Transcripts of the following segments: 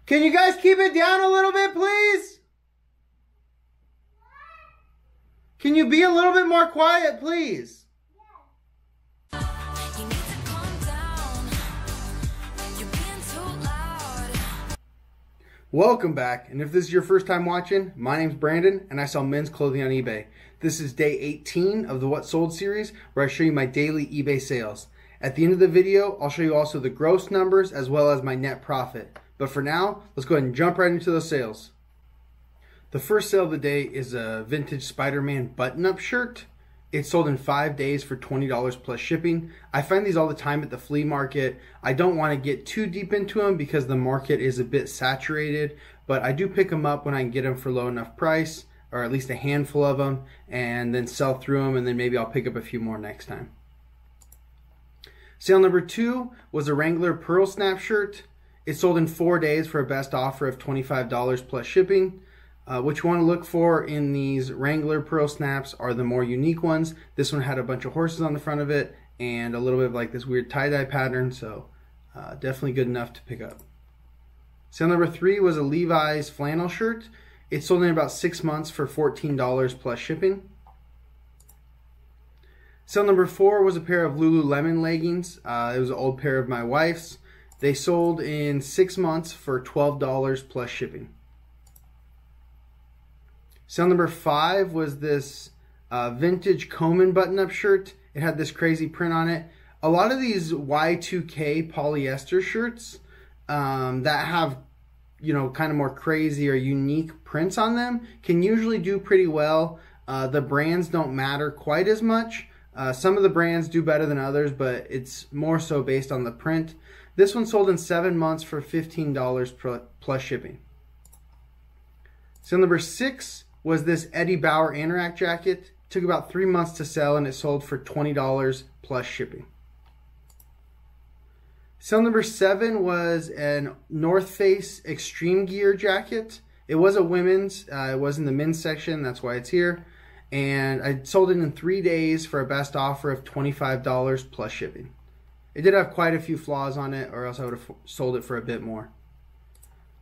Can you guys keep it down a little bit, please? Can you be a little bit more quiet, please? Welcome back, and if this is your first time watching, my name's Brandon, and I sell men's clothing on eBay. This is day 18 of the What Sold series, where I show you my daily eBay sales. At the end of the video, I'll show you also the gross numbers as well as my net profit. But for now, let's go ahead and jump right into those sales. The first sale of the day is a vintage Spider-Man button-up shirt. It's sold in 5 days for $20 plus shipping. I find these all the time at the flea market. I don't want to get too deep into them because the market is a bit saturated, but I do pick them up when I can get them for low enough price, or at least a handful of them, and then sell through them, and then maybe I'll pick up a few more next time. Sale number 2 was a Wrangler Pearl Snap shirt. It sold in 4 days for a best offer of $25 plus shipping. What you want to look for in these Wrangler Pearl Snaps are the more unique ones. This one had a bunch of horses on the front of it and a little bit of like this weird tie-dye pattern, so definitely good enough to pick up. Sale number 3 was a Levi's flannel shirt. It sold in about 6 months for $14 plus shipping. Sale number 4 was a pair of Lululemon leggings. It was an old pair of my wife's. They sold in 6 months for $12 plus shipping. Sale number 5 was this vintage Coleman button-up shirt. It had this crazy print on it. A lot of these Y2K polyester shirts that have, you know, kind of more crazy or unique prints on them can usually do pretty well. The brands don't matter quite as much. Some of the brands do better than others, but it's more so based on the print. This one sold in 7 months for $15 plus shipping. Sale number 6 was this Eddie Bauer Anorak jacket. It took about 3 months to sell and it sold for $20 plus shipping. Sale number 7 was a North Face Extreme Gear jacket. It was a women's, it was in the men's section, that's why it's here. And I sold it in 3 days for a best offer of $25 plus shipping. It did have quite a few flaws on it, or else I would have sold it for a bit more.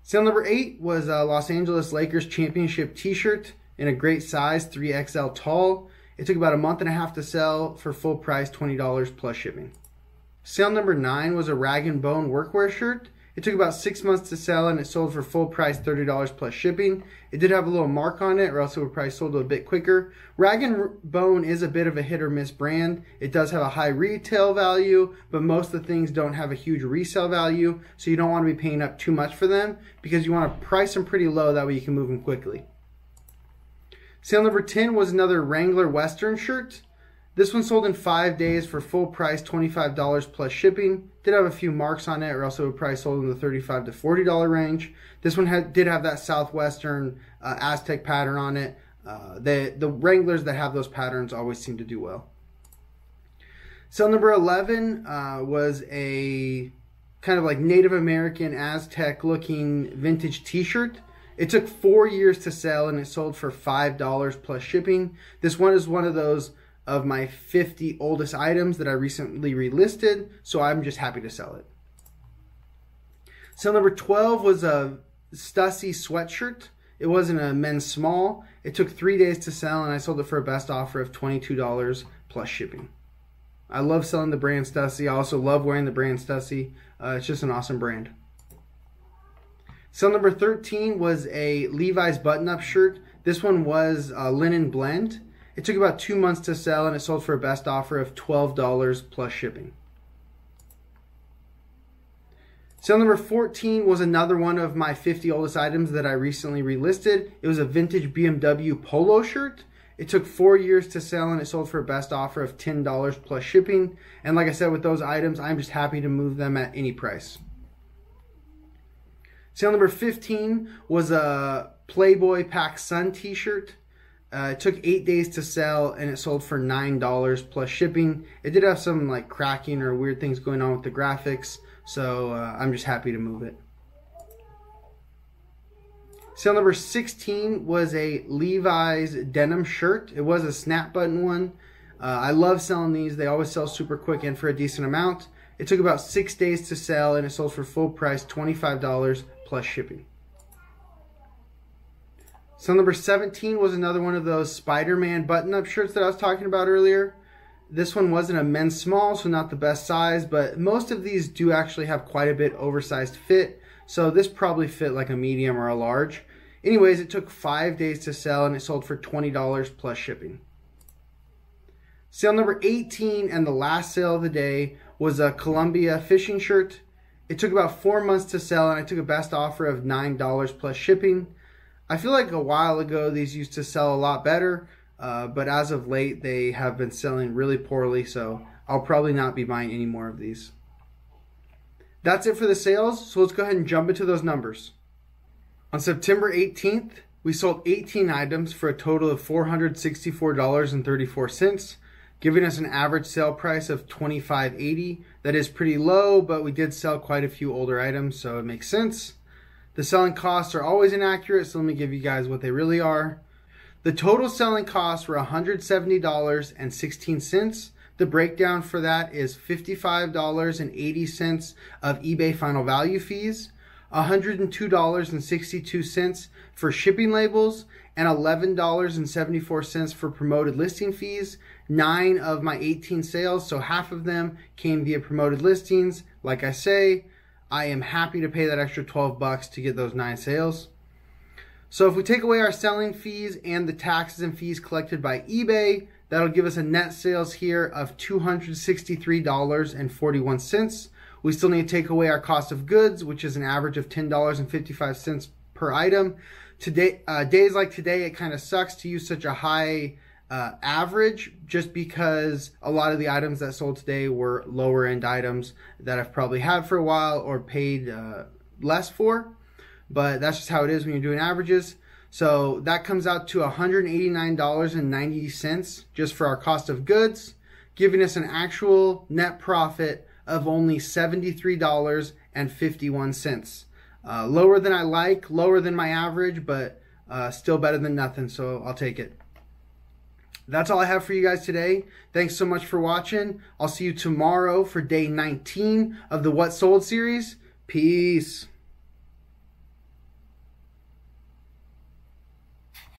Sale number 8 was a Los Angeles Lakers championship t-shirt in a great size, 3XL tall. It took about a month and a half to sell for full price, $20 plus shipping. Sale number 9 was a Rag & Bone workwear shirt. It took about 6 months to sell and it sold for full price, $30 plus shipping. It did have a little mark on it, or else it would probably sold a bit quicker. Rag & Bone is a bit of a hit or miss brand. It does have a high retail value, but most of the things don't have a huge resale value, so you don't want to be paying up too much for them because you want to price them pretty low, that way you can move them quickly. Sale number 10 was another Wrangler Western shirt. This one sold in 5 days for full price, $25 plus shipping. Did have a few marks on it, or else it would probably sold in the $35 to $40 range. This one did have that Southwestern Aztec pattern on it. The Wranglers that have those patterns always seem to do well. Sale number 11 was a kind of like Native American Aztec looking vintage t-shirt. It took 4 years to sell and it sold for $5 plus shipping. This one is one of those of my 50 oldest items that I recently relisted, so I'm just happy to sell it. Sale number 12 was a Stussy sweatshirt. It wasn't a men's small. It took 3 days to sell and I sold it for a best offer of $22 plus shipping. I love selling the brand Stussy. I also love wearing the brand Stussy. It's just an awesome brand. Sale number 13 was a Levi's button-up shirt. This one was a linen blend. It took about 2 months to sell and it sold for a best offer of $12 plus shipping. Sale number 14 was another one of my 50 oldest items that I recently relisted. It was a vintage BMW polo shirt. It took 4 years to sell and it sold for a best offer of $10 plus shipping. And like I said, with those items, I'm just happy to move them at any price. Sale number 15 was a Playboy Pac Sun t-shirt. It took 8 days to sell and it sold for $9 plus shipping. It did have some like cracking or weird things going on with the graphics, so I'm just happy to move it. Sale number 16 was a Levi's denim shirt. It was a snap button one. I love selling these. They always sell super quick and for a decent amount. It took about 6 days to sell, and it sold for full price, $25 plus shipping. Sale number 17 was another one of those Spider-Man button-up shirts that I was talking about earlier. This one wasn't a men's small, so not the best size, but most of these do actually have quite a bit oversized fit, so this probably fit like a medium or a large. Anyways, it took 5 days to sell, and it sold for $20 plus shipping. Sale number 18, and the last sale of the day, was a Columbia fishing shirt. It took about 4 months to sell, and I took a best offer of $9 plus shipping. I feel like a while ago these used to sell a lot better, but as of late they have been selling really poorly, so I'll probably not be buying any more of these. That's it for the sales, so let's go ahead and jump into those numbers. On September 18th, we sold 18 items for a total of $464.34, giving us an average sale price of $25.80. That is pretty low, but we did sell quite a few older items, so it makes sense. The selling costs are always inaccurate, so let me give you guys what they really are. The total selling costs were $170.16. The breakdown for that is $55.80 of eBay final value fees, $102.62 for shipping labels, and $11.74 for promoted listing fees. 9 of my 18 sales, so half of them came via promoted listings. Like I say, I am happy to pay that extra 12 bucks to get those 9 sales. So if we take away our selling fees and the taxes and fees collected by eBay, that'll give us a net sales here of $263.41. We still need to take away our cost of goods, which is an average of $10.55 per item. Today, days like today, it kind of sucks to use such a high average, just because a lot of the items that sold today were lower end items that I've probably had for a while or paid less for, but that's just how it is when you're doing averages. So that comes out to $189.90 just for our cost of goods, giving us an actual net profit of only $73.51. Lower than I like, lower than my average, but still better than nothing, so I'll take it. That's all I have for you guys today. Thanks so much for watching. I'll see you tomorrow for day 19 of the What Sold series. Peace.